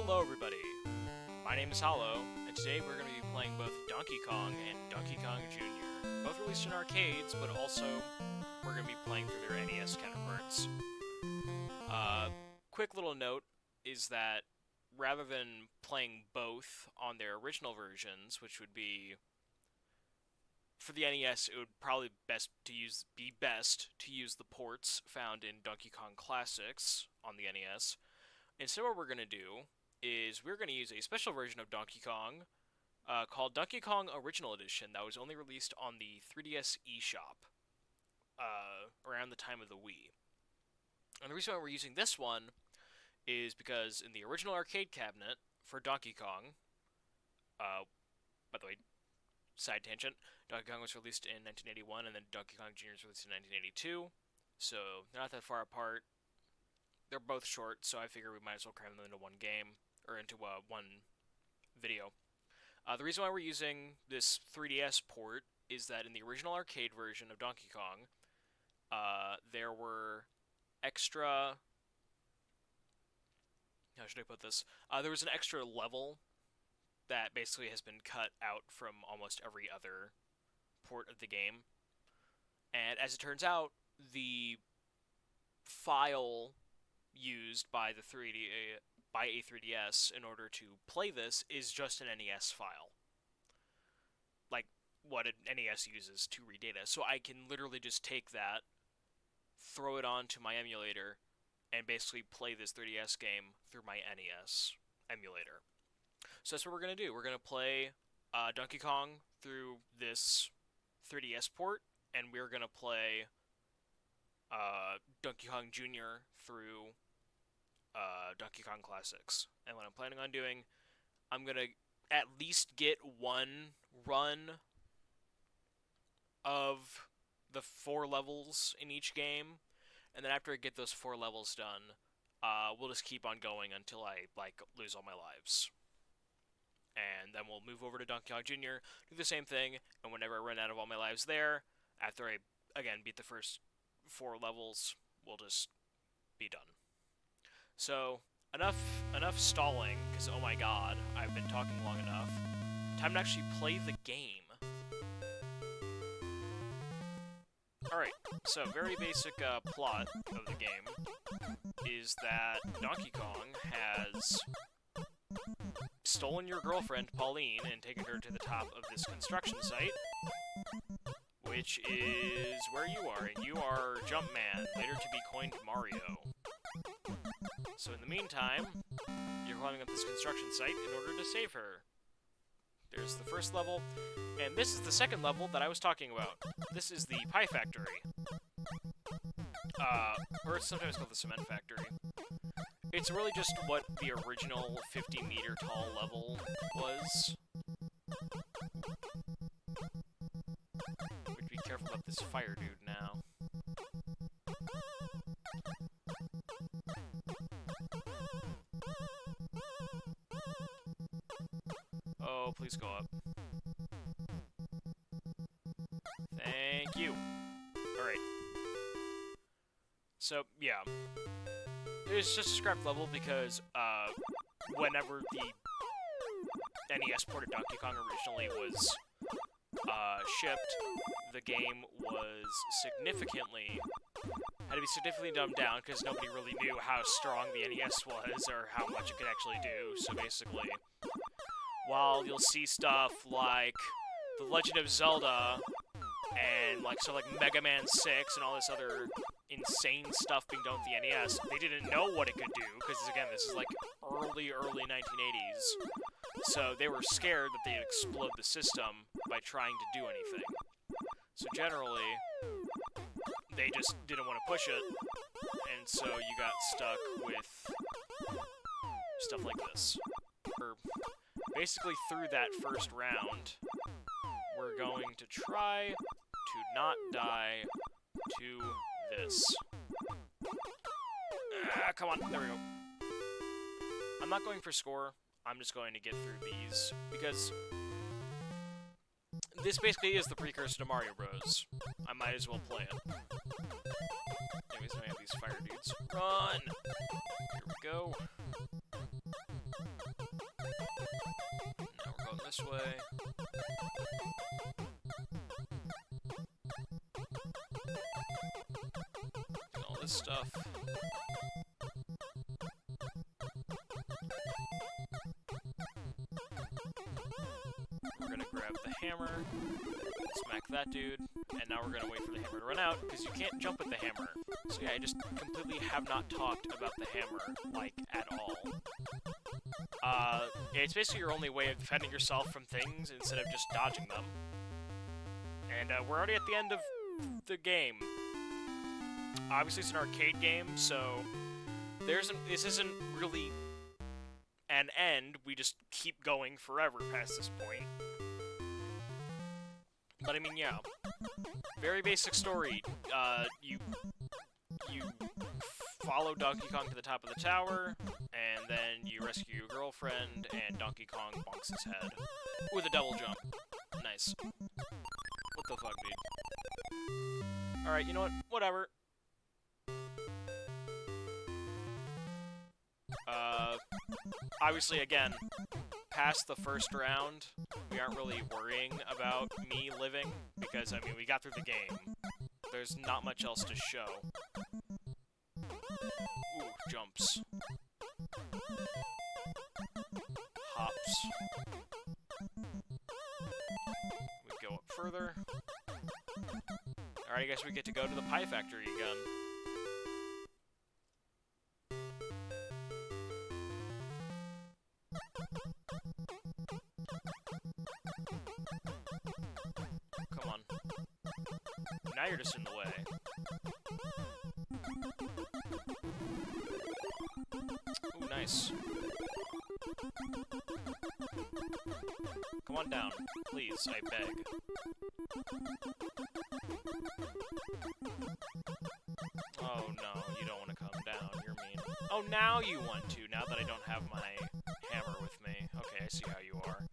Hello everybody, my name is Hollow, and today we're going to be playing both Donkey Kong and Donkey Kong Jr. Both released in arcades, but also we're going to be playing through their NES counterparts. Quick little note is that rather than playing both on their original versions, which would be for the NES, it would probably be best to use the ports found in Donkey Kong Classics on the NES. Instead, what we're going to do is we're going to use a special version of Donkey Kong called Donkey Kong Original Edition that was only released on the 3DS eShop around the time of the Wii. And the reason why we're using this one is because in the original arcade cabinet for Donkey Kong, by the way, side tangent, Donkey Kong was released in 1981 and then Donkey Kong Jr. was released in 1982, so they're not that far apart. They're both short, so I figure we might as well cram them into one game, or into one video. The reason why we're using this 3DS port is that in the original arcade version of Donkey Kong, there were extra... How should I put this? There was an extra level that basically has been cut out from almost every other port of the game. And as it turns out, the file used by a 3DS in order to play this is just an NES file. Like what an NES uses to read data. So I can literally just take that, throw it onto my emulator, and basically play this 3DS game through my NES emulator. So that's what we're going to do. We're going to play Donkey Kong through this 3DS port, and we're going to play Donkey Kong Jr. through Donkey Kong Classics. And what I'm planning on doing, I'm going to at least get one run of the 4 levels in each game, and then after I get those 4 levels done, we'll just keep on going until I, lose all my lives. And then we'll move over to Donkey Kong Jr., do the same thing, and whenever I run out of all my lives there, after I, again, beat the first 4 levels, we'll just be done. So, enough stalling, because oh my god, I've been talking long enough. Time to actually play the game. Alright, so very basic plot of the game is that Donkey Kong has stolen your girlfriend, Pauline, and taken her to the top of this construction site, which is where you are, and you are Jumpman, later to be coined Mario. So in the meantime, you're climbing up this construction site in order to save her. There's the first level, and this is the second level that I was talking about. This is the Pie Factory. Or it's sometimes called the Cement Factory. It's really just what the original 50-meter tall level was. We have to be careful about this fire dude now. Oh, please go up. Thank you. Alright. So, yeah. It's just a scrapped level because, whenever the NES port of Donkey Kong originally was, shipped, the game was had to be significantly dumbed down because nobody really knew how strong the NES was or how much it could actually do, so basically, while you'll see stuff like The Legend of Zelda and like Mega Man 6 and all this other insane stuff being done with the NES, they didn't know what it could do, because again, this is like early 1980s, so they were scared that they'd explode the system by trying to do anything. So generally, they just didn't want to push it, and so you got stuck with stuff like this. Basically, through that first round, we're going to try to not die to this. Come on, there we go. I'm not going for score, I'm just going to get through these, because this basically is the precursor to Mario Bros. I might as well play it. Anyways, now we have these fire dudes. Run! Here we go. this way. All this stuff. We're gonna grab the hammer, smack that dude, and now we're gonna wait for the hammer to run out, because you can't jump with the hammer. So yeah, I just completely have not talked about the hammer, like, at all. It's basically your only way of defending yourself from things instead of just dodging them. And we're already at the end of the game. Obviously, it's an arcade game, so this isn't really an end. We just keep going forever past this point. But I mean, yeah, very basic story. You follow Donkey Kong to the top of the tower, and then you rescue your girlfriend, and Donkey Kong bonks his head with a double jump. Nice. What the fuck, dude? Alright, you know what? Whatever. Obviously, again, past the first round, we aren't really worrying about me living, because, I mean, we got through the game. There's not much else to show. Ooh, jumps. Hops. We go up further. Alright, I guess we get to go to the pie factory again. Come on. Now you're just in the way. Ooh, nice. Come on down, please, I beg. Oh no, you don't want to come down, you're mean. Oh, now you want to, now that I don't have my hammer with me. Okay, I see how you are.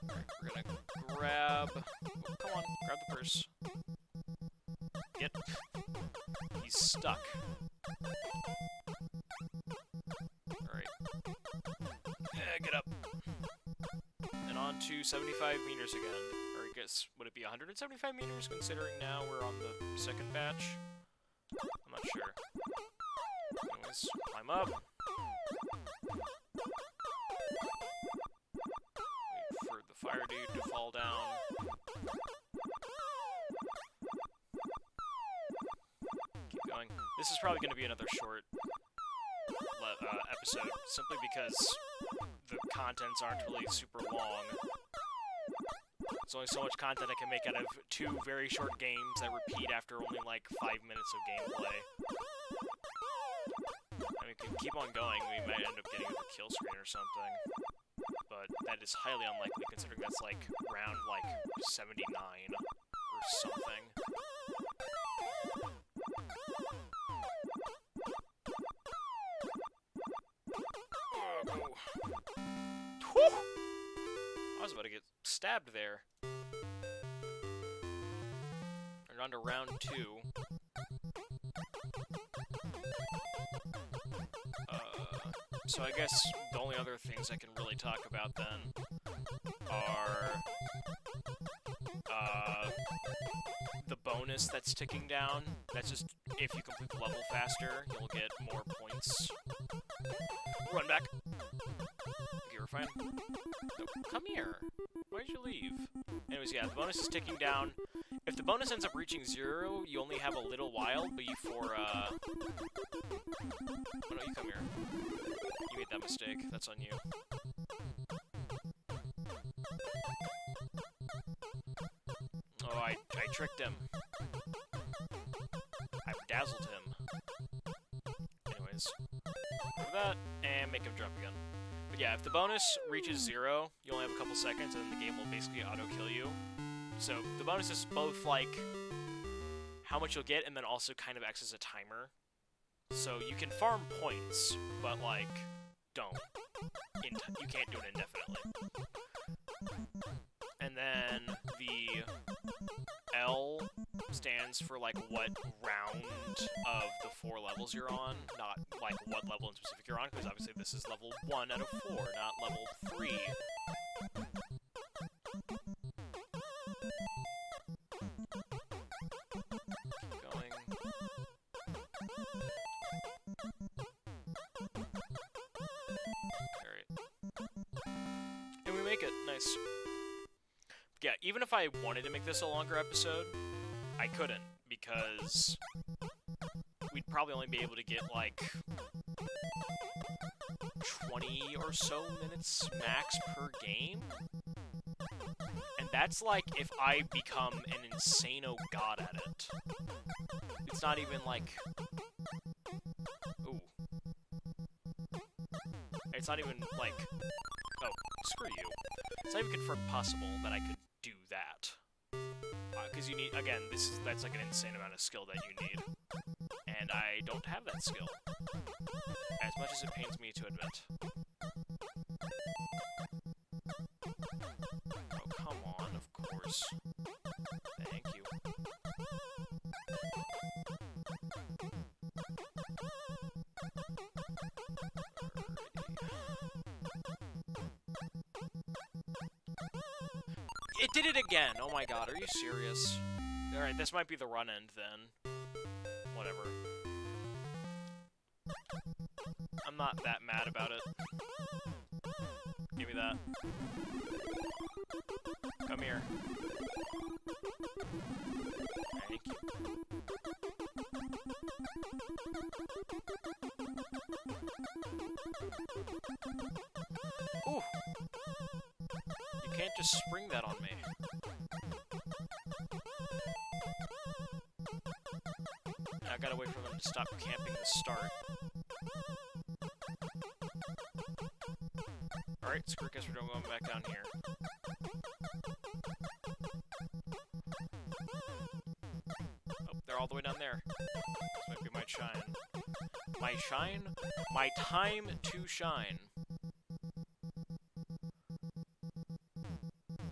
Alright, we're gonna grab... Oh, come on, grab the purse. Get... He's stuck. Alright. Yeah, get up. And on to 75 meters again. Or I guess, would it be 175 meters, considering now we're on the second batch? I'm not sure. Anyways, climb up. Wait for the fire dude to fall down. Keep going. This is probably going to be another short episode, simply because the contents aren't really super long. There's only so much content I can make out of 2 very short games that repeat after only like 5 minutes of gameplay. I mean, we could keep on going, we might end up getting a kill screen or something. But that is highly unlikely considering that's like round like 79 or something. Whew! I was about to get stabbed there. We're on to round 2. So I guess the only other things I can really talk about then are the bonus that's ticking down. That's just, if you complete the level faster, you'll get more points. Run back. Okay, we're fine. No, come here. Why'd you leave? Anyways, yeah, the bonus is ticking down. If the bonus ends up reaching 0, you only have a little while before, Oh no, you come here. You made that mistake. That's on you. Oh, I tricked him. I dazzled him. Anyways, do that, and make him jump again. But yeah, if the bonus reaches 0, you only have a couple seconds, and then the game will basically auto-kill you. So the bonus is both, like, how much you'll get, and then also kind of acts as a timer. So you can farm points, but, like, don't. You can't do it indefinitely. And then the L stands for, like, what round of the 4 levels you're on, not, like, what level in specific you're on, because obviously this is level 1 out of 4, not level 3 Keep going. Alright. And we make it. Nice. Yeah, even if I wanted to make this a longer episode, I couldn't, because we'd probably only be able to get, like, 20 or so minutes max per game. And that's like if I become an insano god at it. It's not even like... Ooh. It's not even like... Oh, screw you. It's not even confirmed possible that I could do that. Because you need, again, that's like an insane amount of skill that you need. And I don't have that skill. As much as it pains me to admit. Oh, come on, of course. Thank you. It did it again! Oh my god, are you serious? Alright, this might be the run end then. Whatever. I'm not that mad about it. Give me that. Come here. Thank you. Ooh! You can't just spring that on me. I gotta wait for them to stop camping the start. Alright, screw it, guess we're going back down here. Oh, they're all the way down there. This might be my shine. My shine? My time to shine.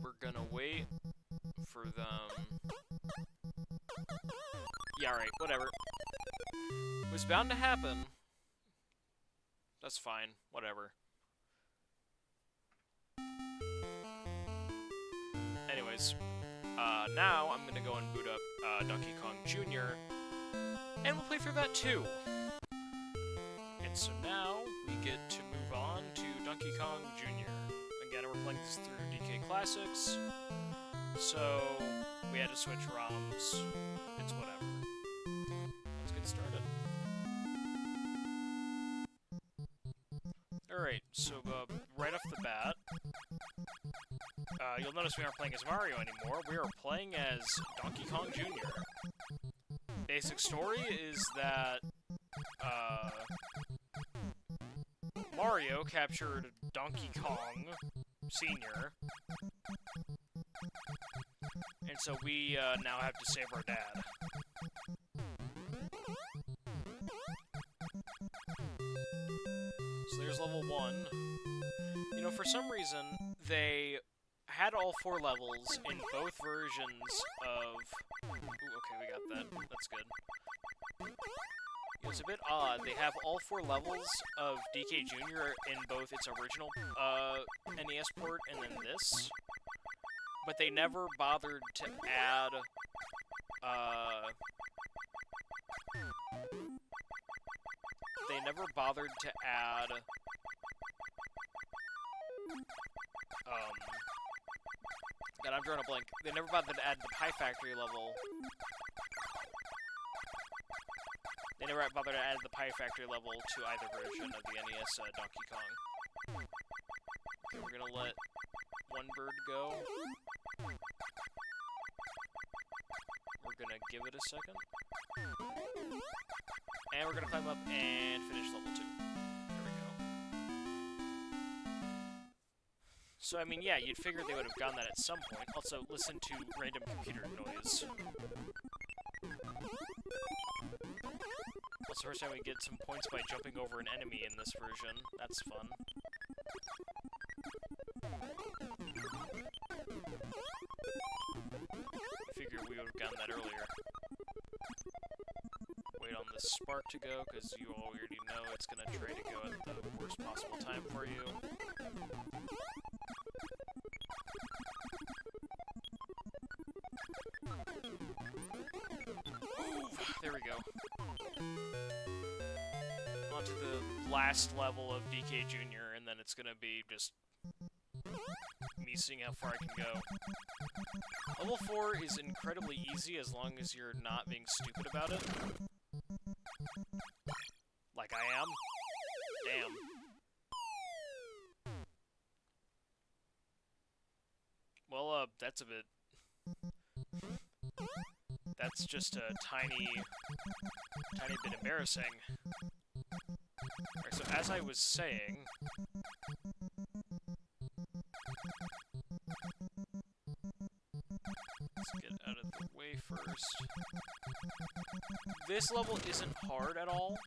We're gonna wait for them. Yeah, alright, whatever. It was bound to happen. That's fine, whatever. Anyways, now I'm gonna go and boot up Donkey Kong Jr. and we'll play through that too. And so now we get to move on to Donkey Kong Jr. Again, we're playing this through DK Classics, so we had to switch ROMs. It's whatever. Let's get started. Alright, so right off the bat, you'll notice we aren't playing as Mario anymore. We are playing as Donkey Kong Jr. Basic story is that Mario captured Donkey Kong Sr. And so we now have to save our dad. So there's level 1. You know, for some reason, they had all 4 levels in both versions of... Ooh, okay, we got that. That's good. It's a bit odd. They have all 4 levels of DK Jr. in both its original NES port and then this. But they never bothered to add... They never bothered to add... God, I'm drawing a blank. They never bothered to add the Pie Factory level. They never bothered to add the Pie Factory level to either version of the NES Donkey Kong. Okay, we're gonna let one bird go. We're gonna give it a second. And we're gonna climb up and finish level 2. There we go. So, I mean, yeah, you'd figure they would have gotten that at some point. Also, listen to random computer noise. That's the first time we get some points by jumping over an enemy in this version. That's fun. I figure we would have gotten that earlier. Wait on the spark to go, because you already know it's going to try to go at the worst possible time for you. onto the last level of DK Jr., and then it's gonna be just me seeing how far I can go. Level 4 is incredibly easy as long as you're not being stupid about it. Like I am. Damn. Well, that's a bit... That's just a tiny bit embarrassing. Alright, so as I was saying... Let's get out of the way first. This level isn't hard at all.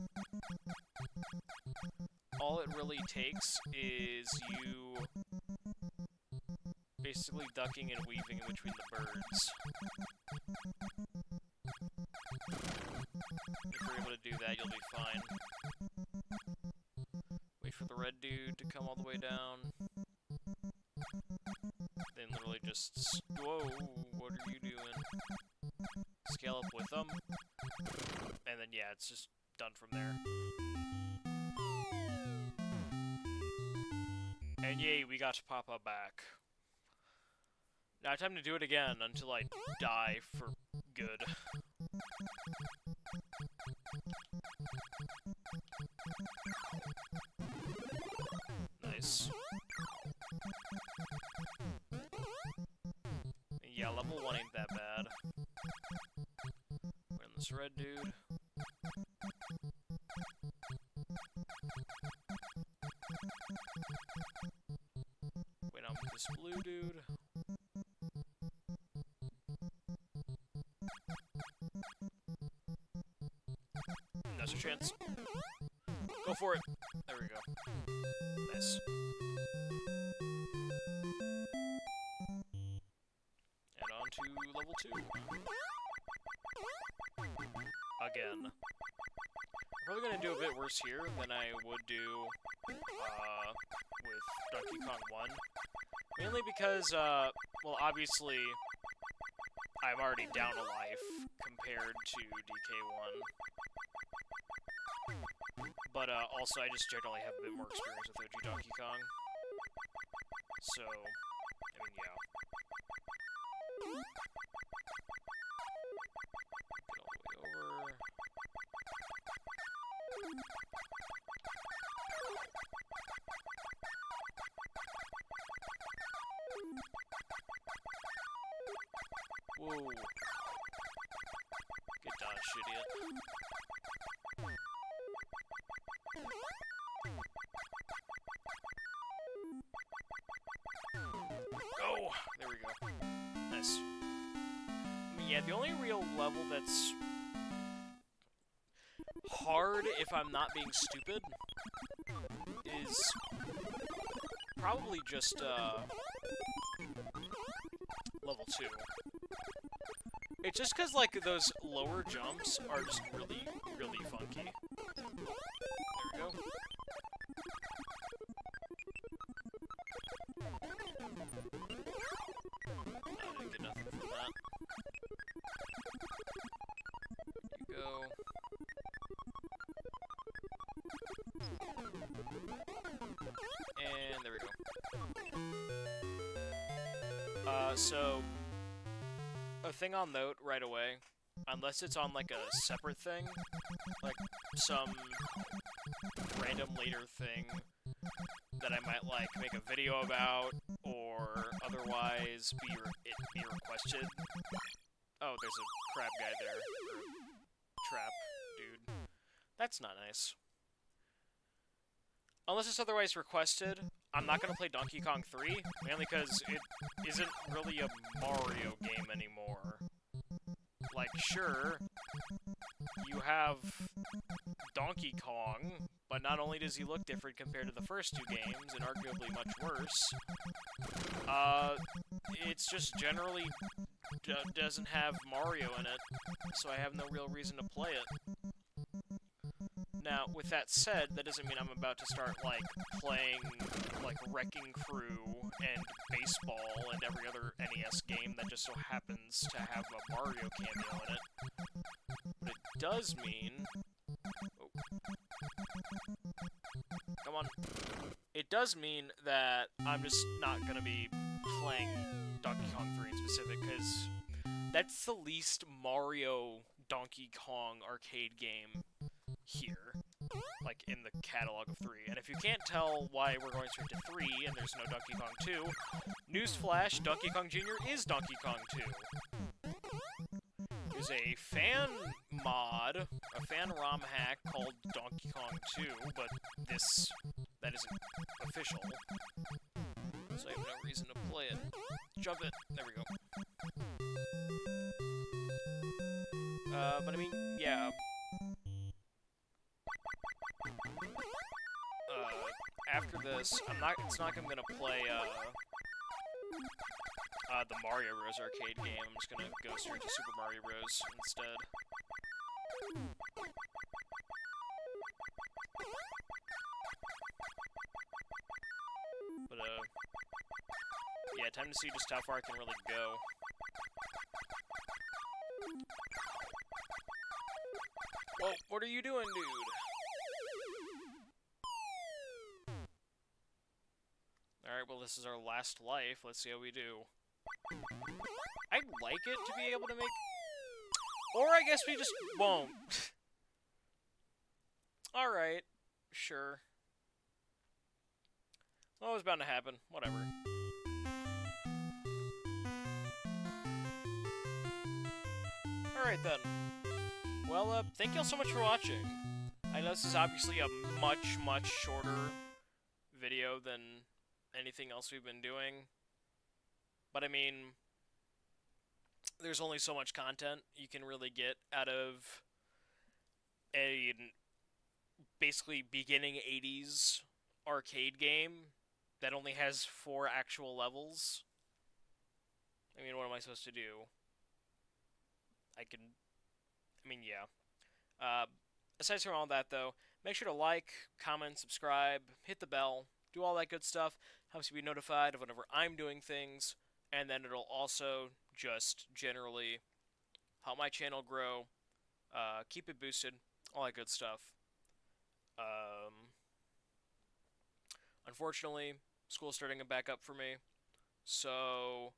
All it really takes is you basically ducking and weaving in between the birds. If you're able to do that, you'll be fine. Wait for the red dude to come all the way down. Then literally just... Whoa, what are you doing? Scale up with them. And then, yeah, it's just done from there. And yay, we got Papa back. Now time to do it again until I die for good. Nice. Yeah, level 1 ain't that bad. We're in this red dude. Wait on this blue dude. Now's your chance. Go for it. There we go. Nice. And on to level 2. Again. I'm probably gonna do a bit worse here than I would do with Donkey Kong 1. Mainly because, well, obviously, I'm already down a life compared to DK1. But, also, I just generally have a bit more experience with OG Donkey Kong. So, I mean, yeah. Get all the way over. Whoa. Good dodge, idiot. Go! There we go. Nice. I mean, yeah, the only real level that's hard if I'm not being stupid is probably just, level 2. It's just because, like, those lower jumps are just really, really funky. There we go. I didn't get nothing from that. There you go. And there we go. So, a thing I'll note right away, unless it's on, like, a separate thing, like, some random later thing that I might, like, make a video about, or otherwise be requested. Oh, there's a crab guy there. Or trap dude. That's not nice. Unless it's otherwise requested, I'm not gonna play Donkey Kong 3, mainly because it isn't really a Mario game anymore. Like, sure, you have Donkey Kong, but not only does he look different compared to the first two games, and arguably much worse, it's just generally doesn't have Mario in it, so I have no real reason to play it. Now, with that said, that doesn't mean I'm about to start, like, playing, like, Wrecking Crew and Baseball and every other NES game that just so happens to have a Mario cameo in it. But it does mean... Oh, Come on. It does mean that I'm just not going to be playing Donkey Kong 3 in specific, because that's the least Mario Donkey Kong arcade game here, like in the catalog of 3. And if you can't tell why we're going straight to 3 and there's no Donkey Kong 2, newsflash, Donkey Kong Jr. is Donkey Kong 2. There's a fan mod, a fan ROM hack called Donkey Kong 2, but that isn't official. So I have no reason to play it. Jump it. There we go. But I mean, yeah. After this, it's not I'm gonna play, the Mario Bros. Arcade game. I'm just gonna go straight to Super Mario Bros. Instead. But, yeah, time to see just how far I can really go. Whoa, what are you doing, dude? Alright, well, this is our last life. Let's see how we do. I'd like it to be able to make... Or I guess we just won't. Alright, sure. Well, it was bound to happen. Whatever. Alright then. Well, thank you all so much for watching. I know this is obviously a much, much shorter video than anything else we've been doing. But I mean, there's only so much content you can really get out of a basically beginning 80s arcade game that only has 4 actual levels. I mean, what am I supposed to do? Yeah. Aside from all that, though, make sure to like, comment, subscribe, hit the bell, do all that good stuff. Helps you be notified of whenever I'm doing things, and then it'll also just generally help my channel grow, keep it boosted, all that good stuff. Unfortunately, school's starting to back up for me, so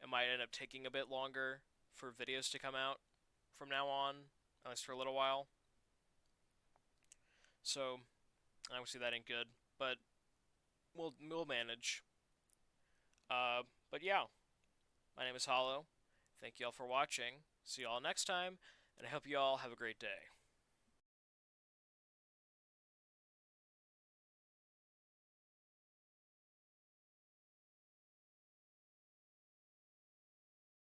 it might end up taking a bit longer for videos to come out from now on, at least for a little while. So, obviously that ain't good, but we'll manage. But yeah, my name is Hollow. Thank you all for watching. See you all next time, and I hope you all have a great day.